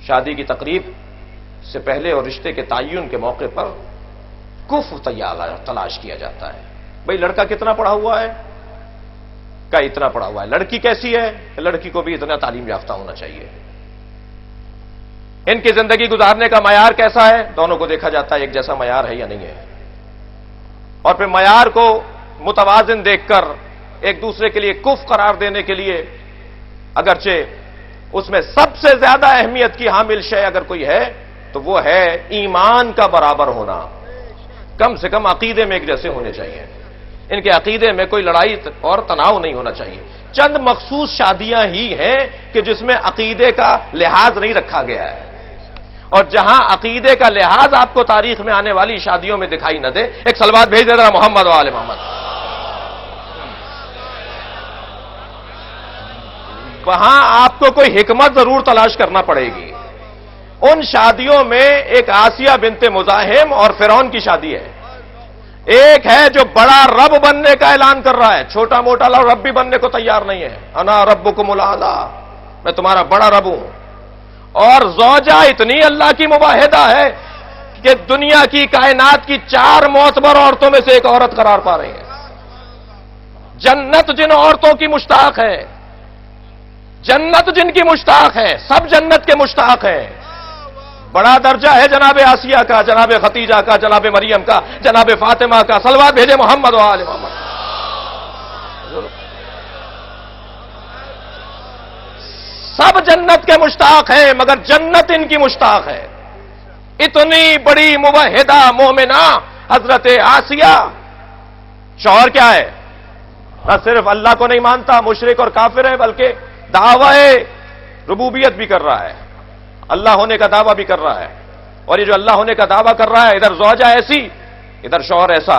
شادی کی تقریب سے پہلے اور رشتے کے تعین کے موقع پر کف تلاش کیا جاتا ہے. بھئی لڑکا کتنا پڑھا ہوا ہے؟ کا اتنا پڑھا ہوا ہے. لڑکی کیسی ہے؟ لڑکی کو بھی اتنا تعلیم یافتہ ہونا چاہیے. ان کی زندگی گزارنے کا معیار کیسا ہے؟ دونوں کو دیکھا جاتا ہے ایک جیسا معیار ہے یا نہیں ہے. اور پھر معیار کو متوازن دیکھ کر ایک دوسرے کے لیے کف قرار دینے کے لیے اگرچہ اس میں سب سے زیادہ اہمیت کی حامل شے اگر کوئی ہے تو وہ ہے ایمان کا برابر ہونا. کم سے کم عقیدے میں ایک جیسے ہونے چاہیے. ان کے عقیدے میں کوئی لڑائی اور تناؤ نہیں ہونا چاہیے. چند مخصوص شادیاں ہی ہیں کہ جس میں عقیدے کا لحاظ نہیں رکھا گیا ہے. اور جہاں عقیدے کا لحاظ آپ کو تاریخ میں آنے والی شادیوں میں دکھائی نہ دے، ایک صلوات بھیج دے ذرا محمد و آل محمد. وہاں آپ کو کوئی حکمت ضرور تلاش کرنا پڑے گی. ان شادیوں میں ایک آسیہ بنت مزاحم اور فرعون کی شادی ہے. ایک ہے جو بڑا رب بننے کا اعلان کر رہا ہے، چھوٹا موٹا رب بھی بننے کو تیار نہیں ہے. انا ربکم الاعلی، میں تمہارا بڑا رب ہوں. اور زوجہ اتنی اللہ کی مباہدہ ہے کہ دنیا کی کائنات کی 4 معتبر عورتوں میں سے ایک عورت قرار پا رہی ہے. جنت جن عورتوں کی مشتاق ہے، جنت جن کی مشتاق ہے، سب جنت کے مشتاق ہیں. بڑا درجہ ہے جناب آسیہ کا، جناب ختیجہ کا، جناب مریم کا، جناب فاطمہ کا. صلوات بھیجے محمد و آل محمد. سب جنت کے مشتاق ہیں مگر جنت ان کی مشتاق ہے. اتنی بڑی موحدہ مومنہ حضرت آسیہ. شوہر کیا ہے؟ نہ صرف اللہ کو نہیں مانتا، مشرک اور کافر ہے، بلکہ دعوی ربوبیت بھی کر رہا ہے، اللہ ہونے کا دعویٰ بھی کر رہا ہے. اور یہ جو اللہ ہونے کا دعویٰ کر رہا ہے، ادھر زوجہ ایسی، ادھر شوہر ایسا.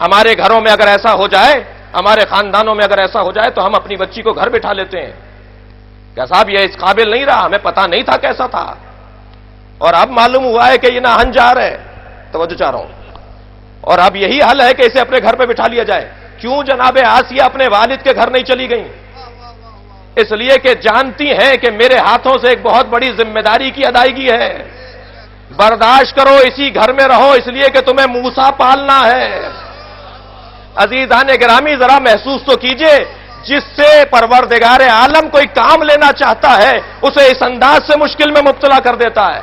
ہمارے گھروں میں اگر ایسا ہو جائے، ہمارے خاندانوں میں اگر ایسا ہو جائے تو ہم اپنی بچی کو گھر بٹھا لیتے ہیں کہ صاحب یہ اس قابل نہیں رہا، ہمیں پتا نہیں تھا کیسا تھا، اور اب معلوم ہوا ہے کہ یہ ناہنجار ہے. توجہ چاہ رہا ہوں. اور اب یہی حل ہے کہ اسے اپنے گھر پہ بٹھا لیا جائے. کیوں جناب آسیہ اپنے والد کے گھر نہیں چلی گئیں؟ اس لیے کہ جانتی ہیں کہ میرے ہاتھوں سے ایک بہت بڑی ذمہ داری کی ادائیگی ہے. برداشت کرو، اسی گھر میں رہو، اس لیے کہ تمہیں موسیٰ پالنا ہے. عزیزان گرامی ذرا محسوس تو کیجئے، جس سے پروردگار عالم کوئی کام لینا چاہتا ہے اسے اس انداز سے مشکل میں مبتلا کر دیتا ہے.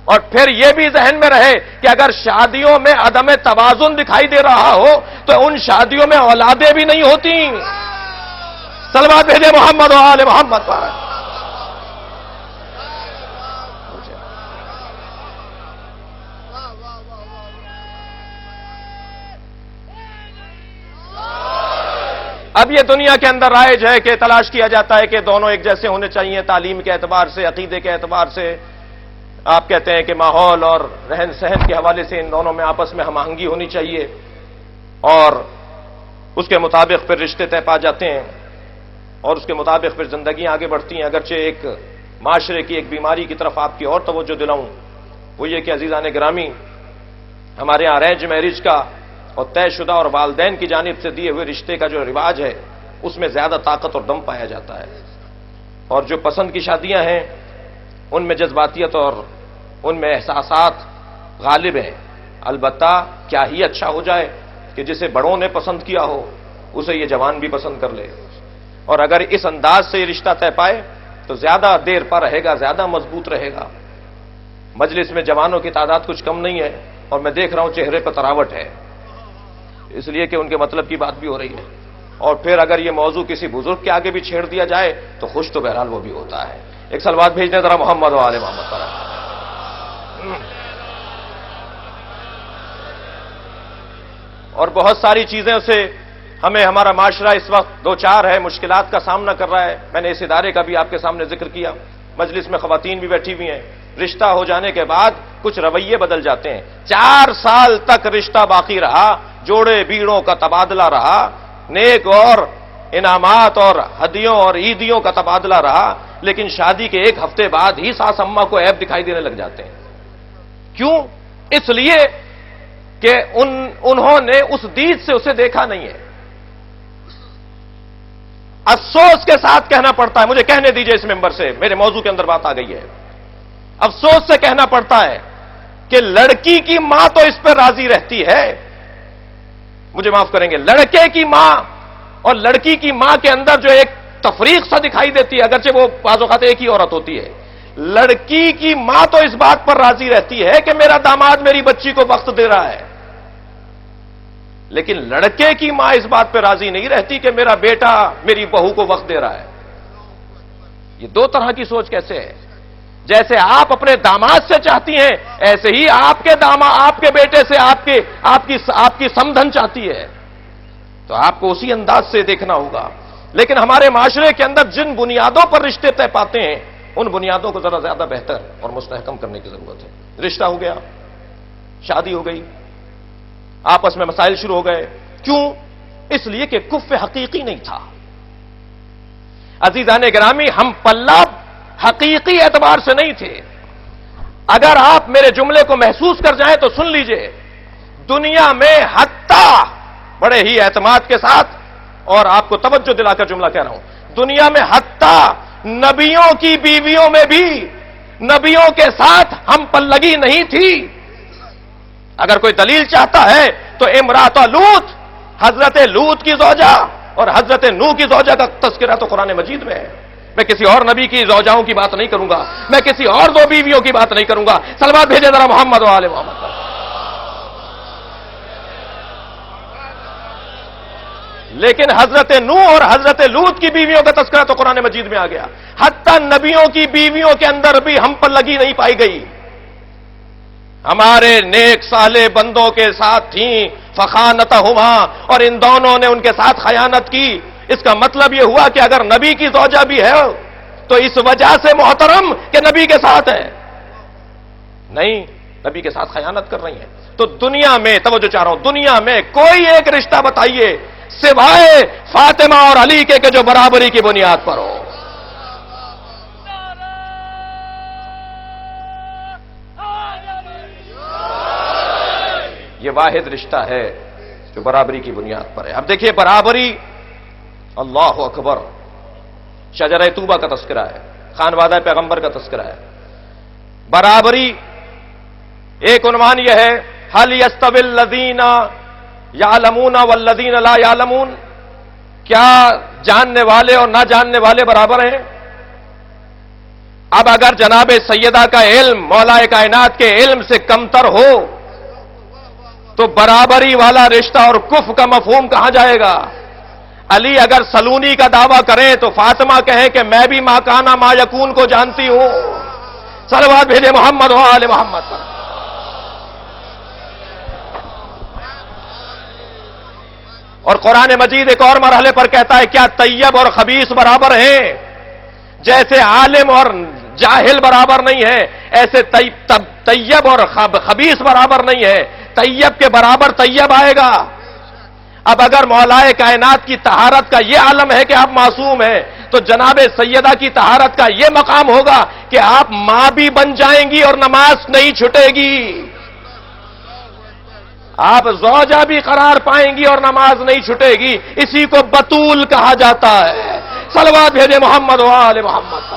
اور پھر یہ بھی ذہن میں رہے کہ اگر شادیوں میں عدم توازن دکھائی دے رہا ہو تو ان شادیوں میں اولادیں بھی نہیں ہوتی. صلوات بھیجے محمد و آل محمد پر. اب یہ دنیا کے اندر رائج ہے کہ تلاش کیا جاتا ہے کہ دونوں ایک جیسے ہونے چاہیے، تعلیم کے اعتبار سے، عقیدے کے اعتبار سے. آپ کہتے ہیں کہ ماحول اور رہن سہن کے حوالے سے ان دونوں میں آپس میں ہم آہنگی ہونی چاہیے اور اس کے مطابق پھر رشتے طے پا جاتے ہیں اور اس کے مطابق پھر زندگیاں آگے بڑھتی ہیں. اگرچہ ایک معاشرے کی ایک بیماری کی طرف آپ کی اور توجہ دلاؤں، وہ یہ کہ عزیزان گرامی، ہمارے یہاں ارینج میرج کا اور طے شدہ اور والدین کی جانب سے دیے ہوئے رشتے کا جو رواج ہے اس میں زیادہ طاقت اور دم پایا جاتا ہے. اور جو پسند کی شادیاں ہیں ان میں جذباتیت اور ان میں احساسات غالب ہیں. البتہ کیا ہی اچھا ہو جائے کہ جسے بڑوں نے پسند کیا ہو اسے یہ جوان بھی پسند کر لے. اور اگر اس انداز سے یہ رشتہ طے پائے تو زیادہ دیر پر رہے گا، زیادہ مضبوط رہے گا. مجلس میں جوانوں کی تعداد کچھ کم نہیں ہے اور میں دیکھ رہا ہوں چہرے پر تراوٹ ہے، اس لیے کہ ان کے مطلب کی بات بھی ہو رہی ہے. اور پھر اگر یہ موضوع کسی بزرگ کے آگے بھی چھیڑ دیا جائے تو خوش تو بہرحال وہ بھی ہوتا ہے. ایک صلوات بھیجنے ذرا محمد و آل محمد پر. اور بہت ساری چیزیں سے ہمیں ہمارا معاشرہ اس وقت دو چار ہے، مشکلات کا سامنا کر رہا ہے. میں نے اس ادارے کا بھی آپ کے سامنے ذکر کیا. مجلس میں خواتین بھی بیٹھی ہوئی ہیں. رشتہ ہو جانے کے بعد کچھ رویے بدل جاتے ہیں. 4 سال تک رشتہ باقی رہا، جوڑے بیڑوں کا تبادلہ رہا، نیک اور انعامات اور ہدیوں اور عیدیوں کا تبادلہ رہا، لیکن شادی کے 1 ہفتے بعد ہی ساس اماں کو عیب دکھائی دینے لگ جاتے ہیں. کیوں؟ اس لیے کہ انہوں نے اس دید سے اسے دیکھا نہیں ہے. افسوس کے ساتھ کہنا پڑتا ہے، مجھے کہنے دیجئے اس ممبر سے، میرے موضوع کے اندر بات آ گئی ہے. افسوس سے کہنا پڑتا ہے کہ لڑکی کی ماں تو اس پر راضی رہتی ہے، مجھے معاف کریں گے، لڑکے کی ماں اور لڑکی کی ماں کے اندر جو ایک تفریق سا دکھائی دیتی ہے، اگرچہ وہ بعض اوقات ایک ہی عورت ہوتی ہے، لڑکی کی ماں تو اس بات پر راضی رہتی ہے کہ میرا داماد میری بچی کو وقت دے رہا ہے، لیکن لڑکے کی ماں اس بات پہ راضی نہیں رہتی کہ میرا بیٹا میری بہو کو وقت دے رہا ہے۔ یہ دو طرح کی سوچ کیسے ہے؟ جیسے آپ اپنے داماد سے چاہتی ہیں، ایسے ہی آپ کے بیٹے سے آپ کی سمدھن چاہتی ہے، تو آپ کو اسی انداز سے دیکھنا ہوگا۔ لیکن ہمارے معاشرے کے اندر جن بنیادوں پر رشتے طے پاتے ہیں، ان بنیادوں کو ذرا زیادہ بہتر اور مستحکم کرنے کی ضرورت ہے۔ رشتہ ہو گیا، شادی ہو گئی، آپس میں مسائل شروع ہو گئے، کیوں؟ اس لیے کہ کف حقیقی نہیں تھا۔ عزیزان گرامی، ہم پلہ حقیقی اعتبار سے نہیں تھے۔ اگر آپ میرے جملے کو محسوس کر جائیں تو سن لیجئے، دنیا میں حتی بڑے ہی اعتماد کے ساتھ، اور آپ کو توجہ دلا کر جملہ کہہ رہا ہوں، دنیا میں حتی نبیوں کی بیویوں میں بھی نبیوں کے ساتھ ہم پلگی نہیں تھی۔ اگر کوئی دلیل چاہتا ہے تو امرات لوط، حضرت لوط کی زوجہ اور حضرت نوح کی زوجہ کا تذکرہ تو قرآن مجید میں ہے۔ میں کسی اور نبی کی زوجاؤں کی بات نہیں کروں گا، میں کسی اور دو بیویوں کی بات نہیں کروں گا۔ صلوات بھیجے ذرا محمد و آل محمد پر۔ لیکن حضرت نوح اور حضرت لوط کی بیویوں کا تذکرہ تو قرآن مجید میں آ گیا۔ حتی نبیوں کی بیویوں کے اندر بھی ہم پر لگی نہیں پائی گئی۔ ہمارے نیک صالح بندوں کے ساتھ تھیں فخانتہما، اور ان دونوں نے ان کے ساتھ خیانت کی۔ اس کا مطلب یہ ہوا کہ اگر نبی کی زوجہ بھی ہے تو اس وجہ سے محترم کہ نبی کے ساتھ ہے، نہیں، نبی کے ساتھ خیانت کر رہی ہیں۔ تو دنیا میں، توجہ چاہ رہا ہوں، دنیا میں کوئی ایک رشتہ بتائیے سوائے فاطمہ اور علی کے کہ جو برابری کی بنیاد پر ہو۔ یہ واحد رشتہ ہے جو برابری کی بنیاد پر ہے۔ اب دیکھیے، برابری، اللہ اکبر، شجرہ طوبہ کا تذکرہ ہے، خانوادہ پیغمبر کا تذکرہ ہے۔ برابری ایک عنوان یہ ہے، هل يستوي الذين يعلمون والذين لا يعلمون، کیا جاننے والے اور نہ جاننے والے برابر ہیں؟ اب اگر جناب سیدہ کا علم مولا کائنات کے علم سے کمتر ہو تو برابری والا رشتہ اور کف کا مفہوم کہاں جائے گا؟ علی اگر سلونی کا دعویٰ کریں تو فاطمہ کہیں کہ میں بھی ما کانا ما یکون کو جانتی ہوں۔ صلوات بھیجے محمد و آل محمد پر۔ اور قرآن مجید ایک اور مرحلے پر کہتا ہے، کیا طیب اور خبیث برابر ہیں؟ جیسے عالم اور جاہل برابر نہیں ہے، ایسے طیب اور خبیث برابر نہیں ہے۔ طیب کے برابر طیب آئے گا۔ اب اگر مولائے کائنات کی طہارت کا یہ عالم ہے کہ آپ معصوم ہیں، تو جناب سیدہ کی طہارت کا یہ مقام ہوگا کہ آپ ماں بھی بن جائیں گی اور نماز نہیں چھٹے گی، آپ زوجہ بھی قرار پائیں گی اور نماز نہیں چھٹے گی۔ اسی کو بطول کہا جاتا ہے۔ صلوات بھیجے محمد و آل محمد۔